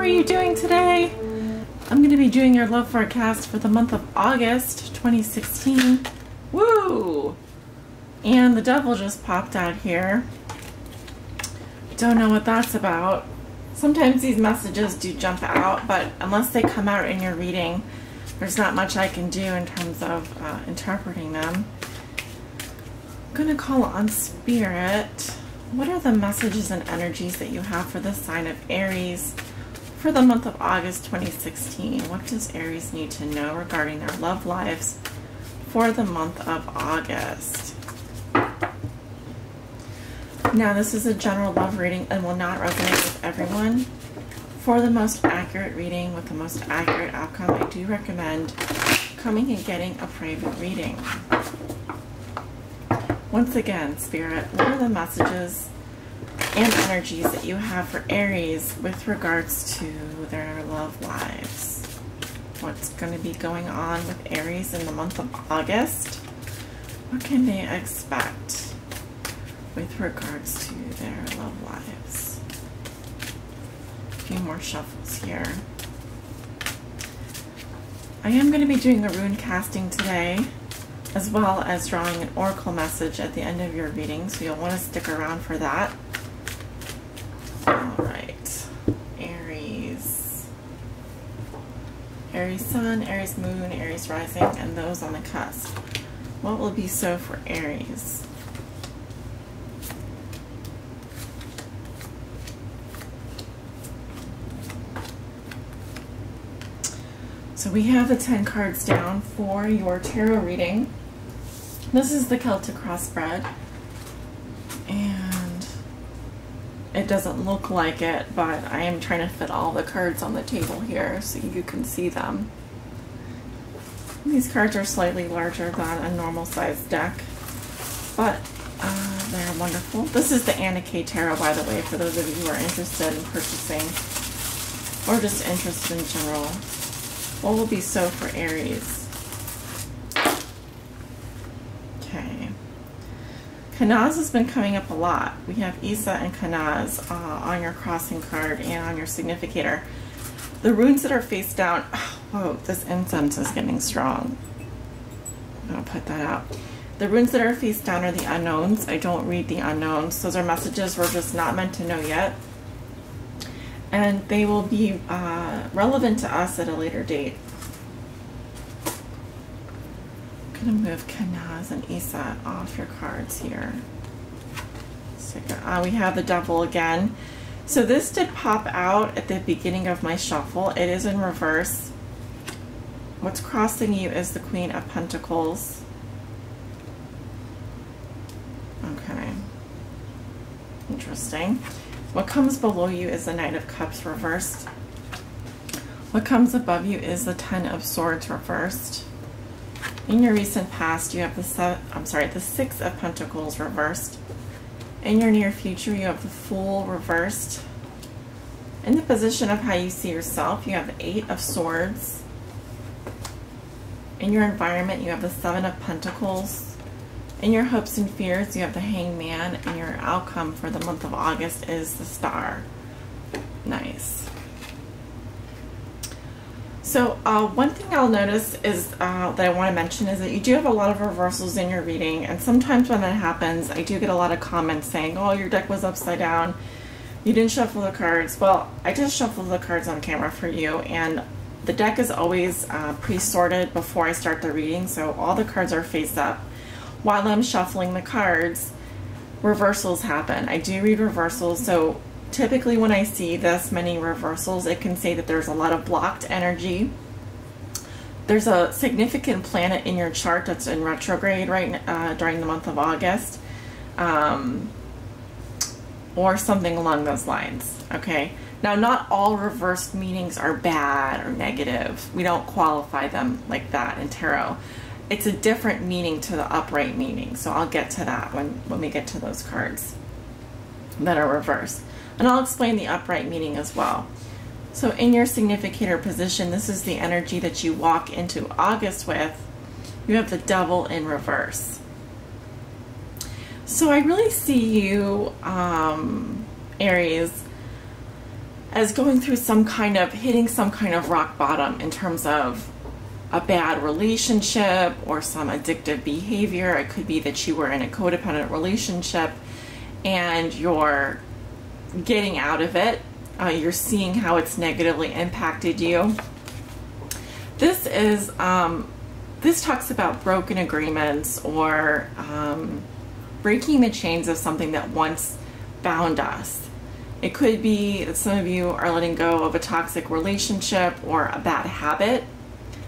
you doing today? I'm going to be doing your love forecast for the month of August 2016. Woo! And the devil just popped out here. Don't know what that's about. Sometimes these messages do jump out, but unless they come out in your reading, there's not much I can do in terms of interpreting them. I'm going to call on Spirit. What are the messages and energies that you have for the sign of Aries for the month of August 2016? What does Aries need to know regarding their love lives for the month of August? Now, this is a general love reading and will not resonate with everyone. For the most accurate reading with the most accurate outcome, I do recommend coming and getting a private reading. Once again, Spirit, what are the messages and energies that you have for Aries with regards to their love lives? What's going to be going on with Aries in the month of August? What can they expect with regards to their love lives? A few more shuffles here. I am going to be doing a rune casting today, as well as drawing an oracle message at the end of your reading, so you'll want to stick around for that. Alright, Aries. Aries Sun, Aries Moon, Aries Rising, and those on the cusp. What will be so for Aries? So we have the 10 cards down for your tarot reading. This is the Celtic crossbred, and it doesn't look like it, but I am trying to fit all the cards on the table here so you can see them. These cards are slightly larger than a normal sized deck, but they're wonderful. This is the Anna K Tarot, by the way, for those of you who are interested in purchasing or just interested in general. What will be so for Aries? Okay. Kanaz has been coming up a lot. We have Isa and Kanaz on your crossing card and on your significator. The runes that are face down, whoa, this incense is getting strong. I'll put that out. The runes that are face down are the unknowns. I don't read the unknowns. Those are messages we're just not meant to know yet. And they will be relevant to us at a later date. I'm going to move Kanaz and Isa off your cards here. So, we have the devil again. So this did pop out at the beginning of my shuffle. It is in reverse. What's crossing you is the Queen of Pentacles. Okay. Interesting. What comes below you is the Knight of Cups reversed. What comes above you is the Ten of Swords reversed. In your recent past, you have the Six of Pentacles reversed. In your near future, you have the Fool reversed. In the position of how you see yourself, you have the Eight of Swords. In your environment, you have the Seven of Pentacles. In your hopes and fears, you have the Hangman, and your outcome for the month of August is the Star. Nice. So one thing I'll notice is that I want to mention is that you do have a lot of reversals in your reading, and sometimes when that happens, I do get a lot of comments saying, oh, your deck was upside down, you didn't shuffle the cards. Well, I just shuffled the cards on camera for you, and the deck is always pre-sorted before I start the reading, so all the cards are face up. While I'm shuffling the cards, reversals happen. I do read reversals, so typically when I see this many reversals, it can say that there's a lot of blocked energy. There's a significant planet in your chart that's in retrograde right during the month of August, or something along those lines, okay? Now, not all reversed meanings are bad or negative. We don't qualify them like that in tarot. It's a different meaning to the upright meaning, so I'll get to that when we get to those cards that are reversed. And I'll explain the upright meaning as well. So in your significator position, this is the energy that you walk into August with. You have the devil in reverse. So I really see you, Aries, as going through hitting some kind of rock bottom in terms of a bad relationship or some addictive behavior. It could be that you were in a codependent relationship and you're getting out of it. You're seeing how it's negatively impacted you. This talks about broken agreements or breaking the chains of something that once bound us. It could be that some of you are letting go of a toxic relationship or a bad habit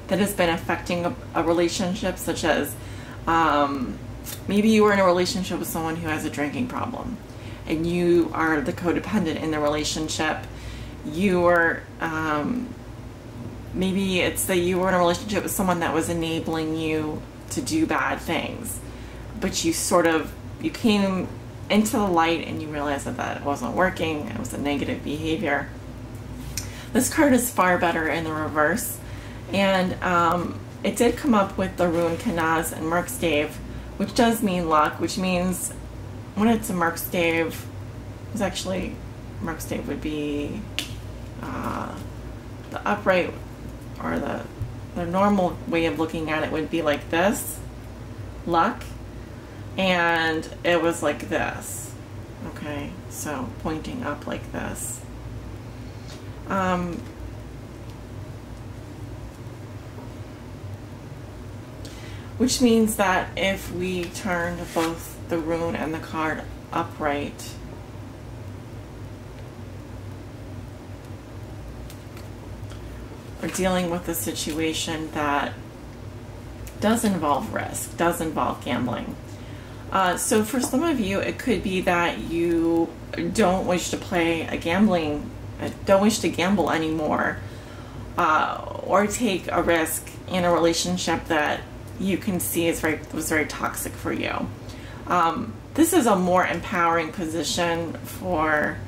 that has been affecting a relationship, such as maybe you were in a relationship with someone who has a drinking problem and you are the codependent in the relationship. You were, maybe it's that you were in a relationship with someone that was enabling you to do bad things, but you came into the light and you realized that it wasn't working. It was a negative behavior. This card is far better in the reverse, and it did come up with the Ruin Canaz and Merkstave, which does mean luck, which means when it's a Merkstave, Merkstave would be the upright, or the normal way of looking at it would be like this, luck, and it was like this. Okay, so pointing up like this. Which means that if we turned both the rune and the card upright, we're dealing with a situation that does involve risk, does involve gambling. So for some of you, it could be that you don't wish to don't wish to gamble anymore, or take a risk in a relationship that you can see was very toxic for you. This is a more empowering position for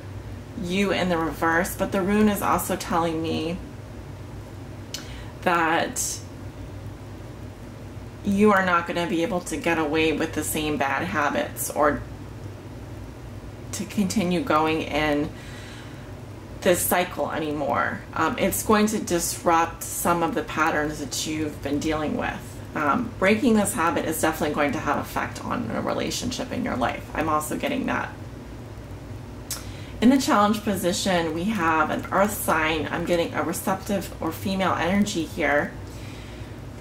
you in the reverse, but the rune is also telling me that you are not going to be able to get away with the same bad habits or to continue going in this cycle anymore. It's going to disrupt some of the patterns that you've been dealing with. Breaking this habit is definitely going to have effect on a relationship in your life. I'm also getting that. In the challenge position, we have an earth sign. I'm getting a receptive or female energy here.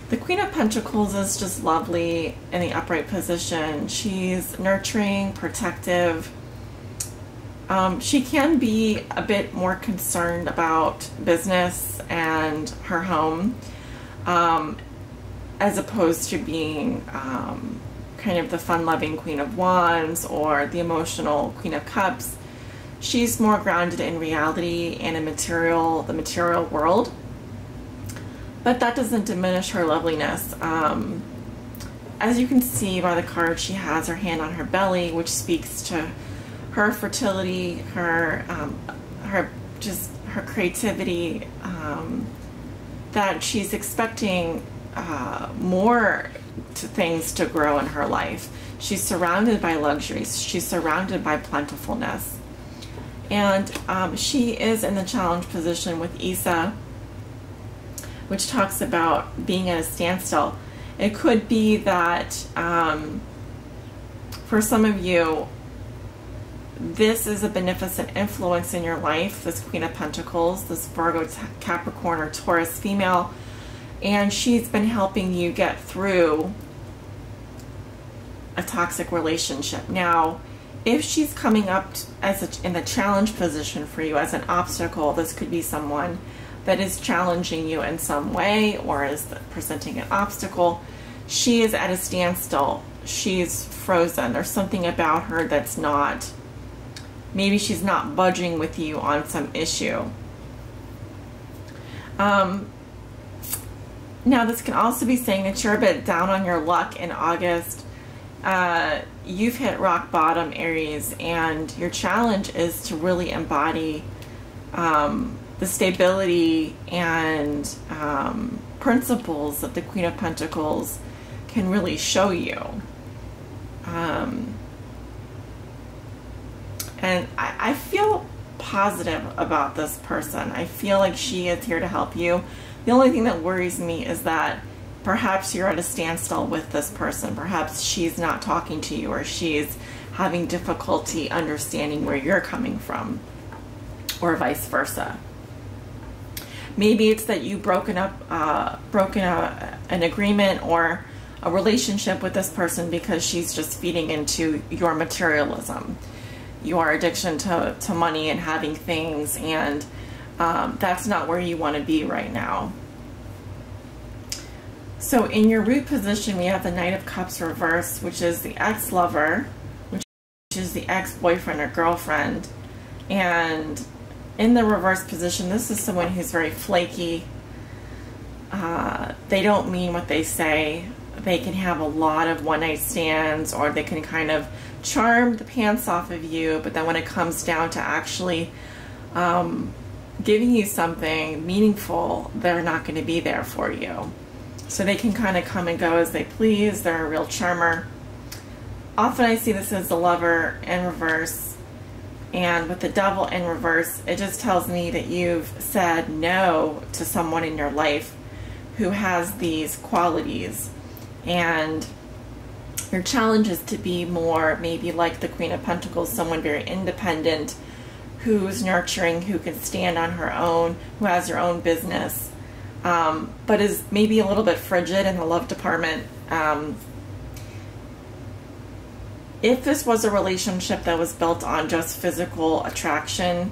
The Queen of Pentacles is just lovely in the upright position. She's nurturing, protective. She can be a bit more concerned about business and her home, as opposed to being kind of the fun-loving Queen of Wands or the emotional Queen of Cups. She's more grounded in reality and in the material world. But that doesn't diminish her loveliness. As you can see by the card, she has her hand on her belly, which speaks to her fertility, her creativity, that she's expecting more things to grow in her life. She's surrounded by luxuries. She's surrounded by plentifulness. And she is in the challenge position with Isa, which talks about being at a standstill. It could be that for some of you, this is a beneficent influence in your life, this Queen of Pentacles, this Virgo, Capricorn, or Taurus female, and she's been helping you get through a toxic relationship. Now, if she's coming up in the challenge position for you as an obstacle, this could be someone that is challenging you in some way or is presenting an obstacle. She is at a standstill. She's frozen. There's something about her that's not, maybe she's not budging with you on some issue. Now, this can also be saying that you're a bit down on your luck in August. You've hit rock bottom, Aries, and your challenge is to really embody the stability and principles that the Queen of Pentacles can really show you. And I feel positive about this person. I feel like she is here to help you. The only thing that worries me is that perhaps you're at a standstill with this person. Perhaps she's not talking to you, or she's having difficulty understanding where you're coming from, or vice versa. Maybe it's that you've broken an agreement or a relationship with this person because she's just feeding into your materialism, your addiction to money and having things, and that's not where you want to be right now. So in your root position, we have the Knight of Cups reversed, which is the ex-lover, which is the ex-boyfriend or girlfriend. And in the reverse position, this is someone who's very flaky. They don't mean what they say. They can have a lot of one-night stands, or they can kind of charm the pants off of you, but then when it comes down to actually giving you something meaningful, they're not going to be there for you. So they can kind of come and go as they please. They're a real charmer. Often I see this as the Lover in reverse, and with the Devil in reverse, it just tells me that you've said no to someone in your life who has these qualities, and your challenge is to be more maybe like the Queen of Pentacles, someone very independent, who's nurturing, who can stand on her own, who has her own business, but is maybe a little bit frigid in the love department. If this was a relationship that was built on just physical attraction,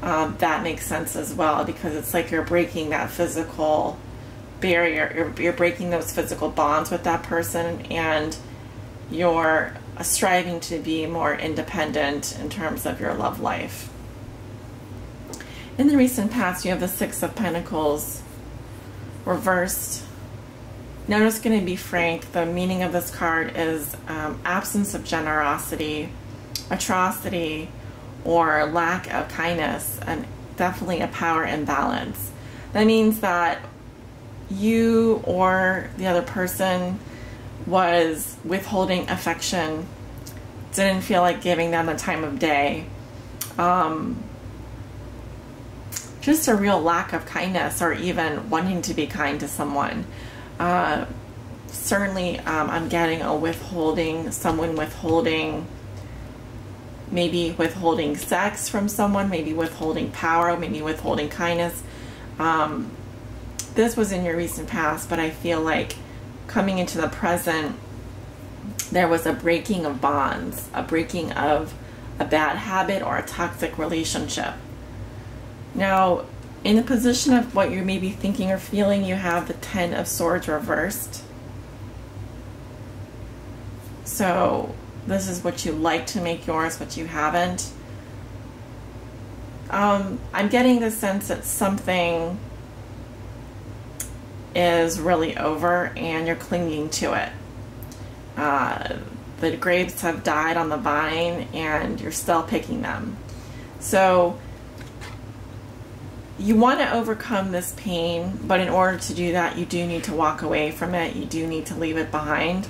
that makes sense as well, because it's like you're breaking that physical barrier, you're breaking those physical bonds with that person, and you're striving to be more independent in terms of your love life. In the recent past, you have the Six of Pentacles reversed. Now, I'm just going to be frank. The meaning of this card is absence of generosity, atrocity, or lack of kindness, and definitely a power imbalance. That means that you or the other person was withholding affection, didn't feel like giving them the time of day. Just a real lack of kindness, or even wanting to be kind to someone. Certainly, I'm getting a withholding, someone withholding, maybe withholding sex from someone, maybe withholding power, maybe withholding kindness. This was in your recent past, but I feel like coming into the present, there was a breaking of bonds, a breaking of a bad habit or a toxic relationship. Now, in the position of what you're maybe thinking or feeling, you have the Ten of Swords reversed. So this is what you like to make yours, what you haven't. I'm getting the sense that something is really over and you're clinging to it. The grapes have died on the vine and you're still picking them. So you want to overcome this pain, but in order to do that, you do need to walk away from it. You do need to leave it behind.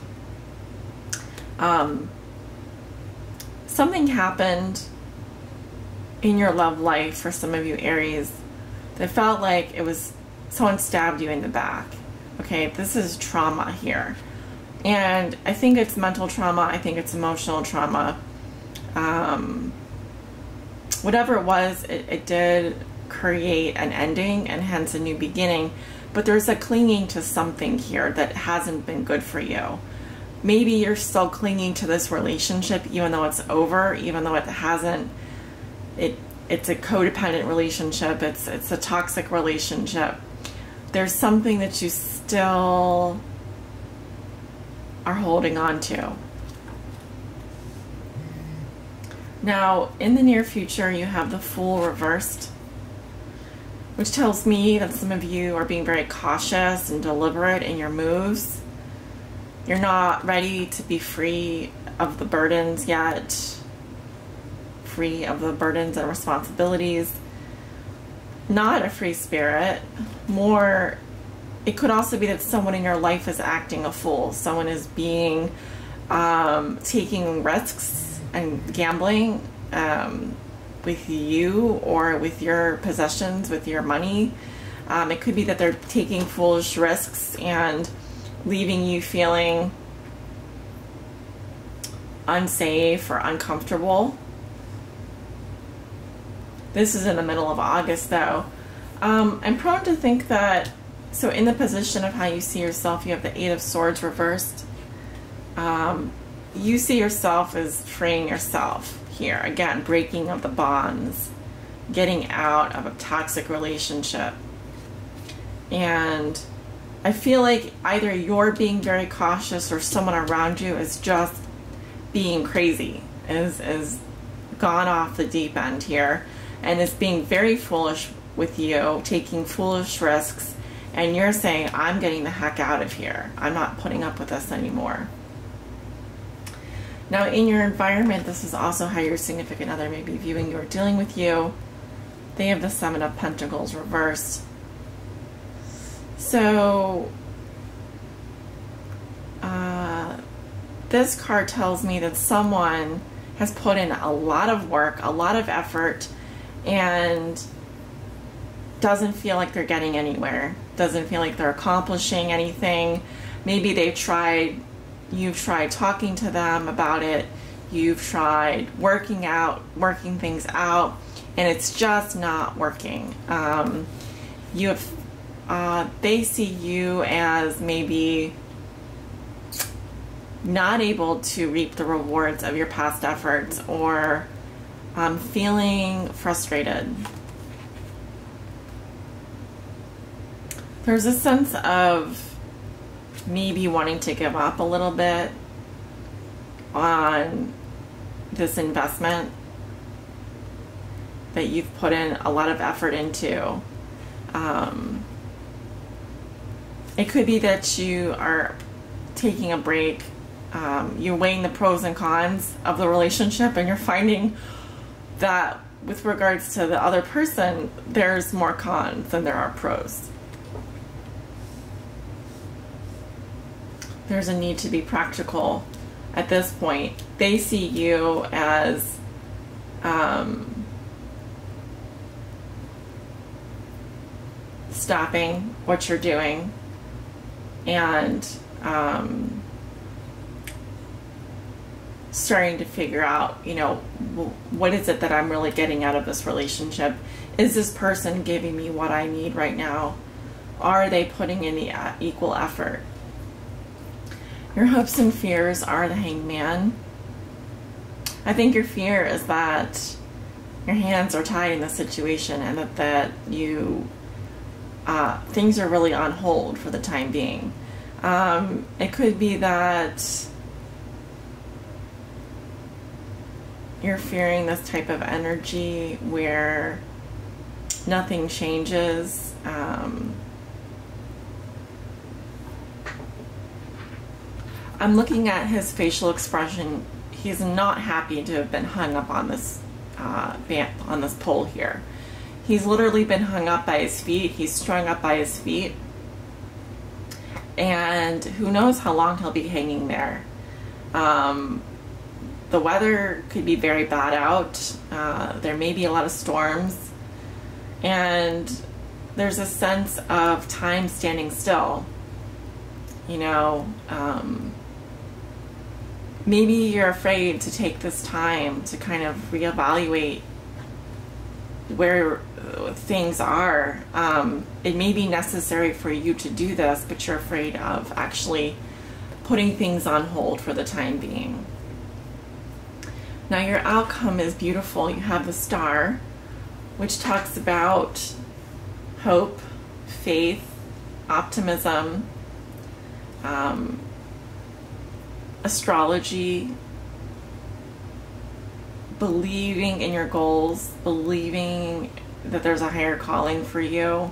Something happened in your love life for some of you Aries that felt like it was someone stabbed you in the back. Okay, this is trauma here. And I think it's mental trauma. I think it's emotional trauma. Whatever it was, it did create an ending and hence a new beginning. But there's a clinging to something here that hasn't been good for you. Maybe you're still clinging to this relationship even though it's over, even though it hasn't. It's a codependent relationship. It's a toxic relationship. There's something that you still are holding on to. Now, in the near future, you have the Fool reversed, which tells me that some of you are being very cautious and deliberate in your moves. You're not ready to be free of the burdens yet, free of the burdens and responsibilities. Not a free spirit. More, it could also be that someone in your life is acting a fool. Someone is being, taking risks and gambling, with you or with your possessions, with your money. It could be that they're taking foolish risks and leaving you feeling unsafe or uncomfortable. This is in the middle of August though. I'm prone to think that, so in the position of how you see yourself, you have the Eight of Swords reversed. You see yourself as freeing yourself here. Again, breaking of the bonds, getting out of a toxic relationship. And I feel like either you're being very cautious or someone around you is just being crazy, is gone off the deep end here and is being very foolish with you, taking foolish risks, and you're saying, I'm getting the heck out of here. I'm not putting up with this anymore. Now in your environment, this is also how your significant other may be viewing you or dealing with you. They have the Seven of Pentacles reversed. So this card tells me that someone has put in a lot of work, a lot of effort, and doesn't feel like they're getting anywhere, doesn't feel like they're accomplishing anything. Maybe you've tried talking to them about it, you've tried working things out, and it's just not working. They see you as maybe not able to reap the rewards of your past efforts, or feeling frustrated. There's a sense of maybe wanting to give up a little bit on this investment that you've put in a lot of effort into. It could be that you are taking a break. You're weighing the pros and cons of the relationship, and you're finding that with regards to the other person, there's more cons than there are pros. There's a need to be practical at this point. They see you as stopping what you're doing and starting to figure out, you know, what is it that I'm really getting out of this relationship? Is this person giving me what I need right now? Are they putting in the equal effort? Your hopes and fears are the Hangman. I think your fear is that your hands are tied in this situation, and that you things are really on hold for the time being. It could be that you're fearing this type of energy where nothing changes. I'm looking at his facial expression. He's not happy to have been hung up on this on this pole here. He's literally been hung up by his feet. He's strung up by his feet. And who knows how long he'll be hanging there. The weather could be very bad out. There may be a lot of storms. And there's a sense of time standing still. You know, maybe you're afraid to take this time to kind of reevaluate where things are. It may be necessary for you to do this, but you're afraid of actually putting things on hold for the time being. Now your outcome is beautiful. You have the Star, which talks about hope, faith, optimism, astrology, believing in your goals, believing that there's a higher calling for you,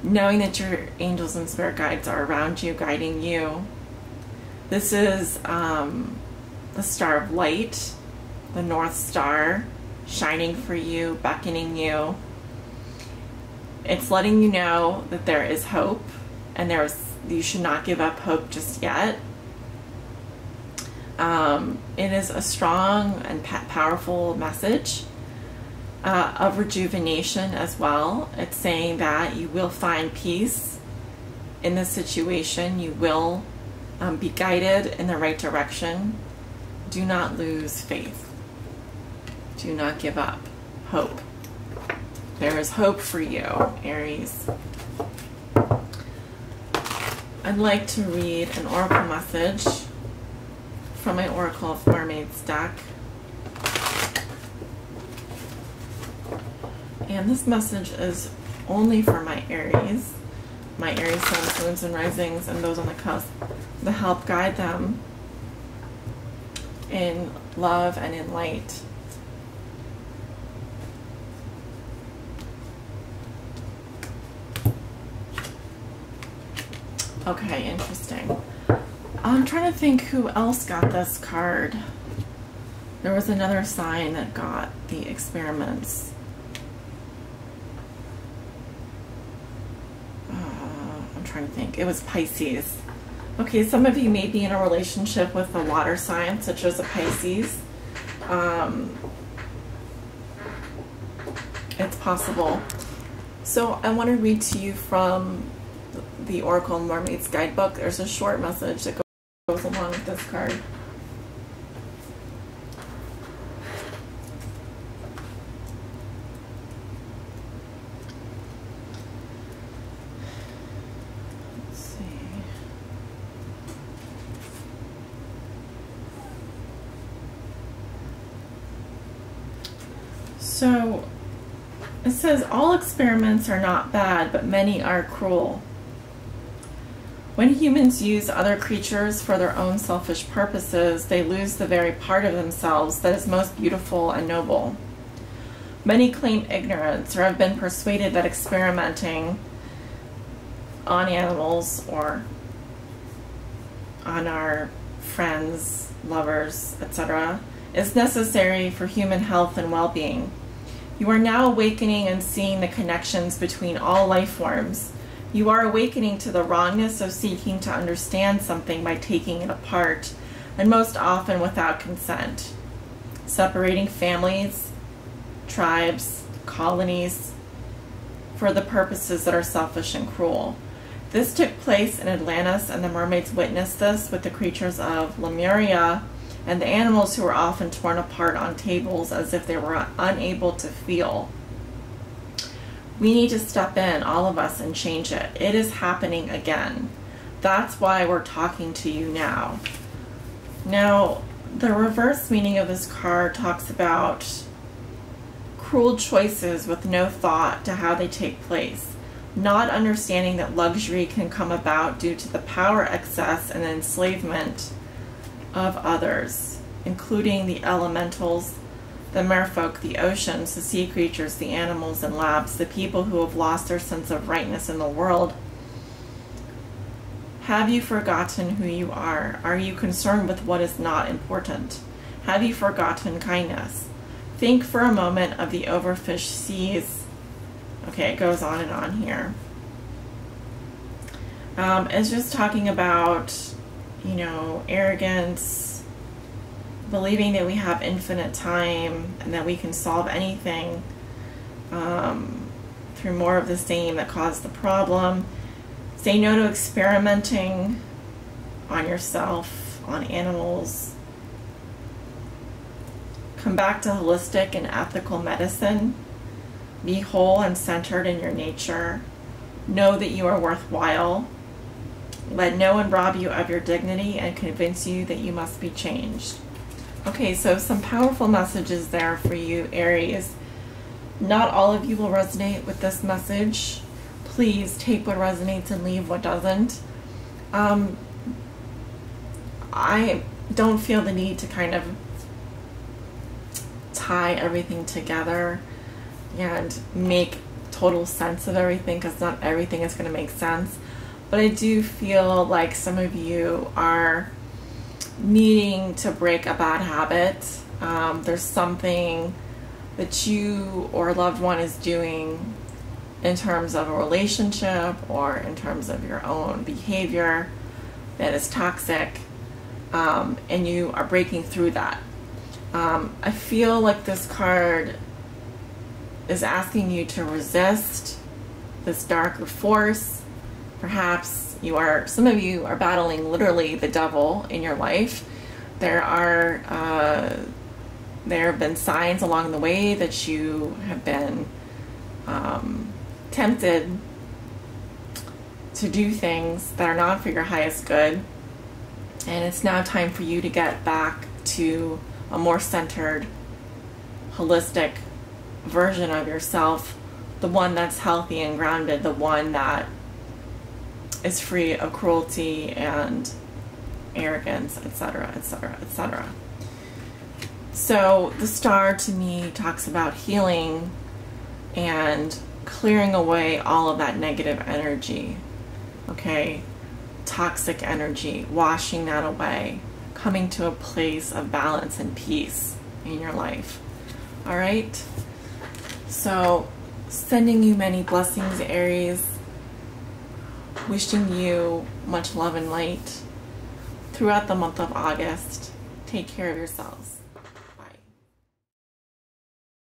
knowing that your angels and spirit guides are around you, guiding you. This is the Star of Light, the North Star, shining for you, beckoning you. It's letting you know that there is hope, and you should not give up hope just yet. It is a strong and powerful message. of rejuvenation as well. It's saying that you will find peace in this situation. You will be guided in the right direction. Do not lose faith. Do not give up. Hope. There is hope for you, Aries. I'd like to read an oracle message from my Oracle of Mermaids deck. And this message is only for my Aries, suns, moons, and risings, and those on the cusp, to help guide them in love and in light. Okay, interesting. I'm trying to think who else got this card. There was another sign that got the experiments. I'm trying to think. It was Pisces. Okay, some of you may be in a relationship with a water sign, such as a Pisces. It's possible. So I want to read to you from the Oracle Mermaids Guidebook. There's a short message that goes along with this card. Let's see. So it says, all experiments are not bad, but many are cruel. When humans use other creatures for their own selfish purposes, they lose the very part of themselves that is most beautiful and noble. Many claim ignorance or have been persuaded that experimenting on animals or on our friends, lovers, etc., is necessary for human health and well-being. You are now awakening and seeing the connections between all life forms. You are awakening to the wrongness of seeking to understand something by taking it apart, and most often without consent. Separating families, tribes, colonies, for the purposes that are selfish and cruel. This took place in Atlantis, and the mermaids witnessed this with the creatures of Lemuria and the animals who were often torn apart on tables as if they were unable to feel. We need to step in, all of us, and change it. It is happening again. That's why we're talking to you now. Now, the reverse meaning of this card talks about cruel choices with no thought to how they take place. Not understanding that luxury can come about due to the power excess and enslavement of others, including the elementals, the merfolk, the oceans, the sea creatures, the animals and labs, the people who have lost their sense of rightness in the world. Have you forgotten who you are? Are you concerned with what is not important? Have you forgotten kindness? Think for a moment of the overfished seas. Okay, it goes on and on here. It's just talking about, you know, arrogance, believing that we have infinite time and that we can solve anything through more of the same that caused the problem. Say no to experimenting on yourself, on animals. Come back to holistic and ethical medicine. Be whole and centered in your nature. Know that you are worthwhile. Let no one rob you of your dignity and convince you that you must be changed. Okay, so some powerful messages there for you, Aries. Not all of you will resonate with this message. Please take what resonates and leave what doesn't. I don't feel the need to kind of tie everything together and make total sense of everything, because not everything is going to make sense. But I do feel like some of you are needing to break a bad habit. There's something that you or a loved one is doing in terms of a relationship or in terms of your own behavior that is toxic, and you are breaking through that. I feel like this card is asking you to resist this darker force. Perhaps some of you are battling literally the devil in your life. There have been signs along the way that you have been tempted to do things that are not for your highest good. And it's now time for you to get back to a more centered, holistic version of yourself, the one that's healthy and grounded, the one that is free of cruelty and arrogance, etc., etc., etc. So the star to me talks about healing and clearing away all of that negative energy, okay? Toxic energy, washing that away, coming to a place of balance and peace in your life. All right? So sending you many blessings, Aries. Wishing you much love and light throughout the month of August. Take care of yourselves.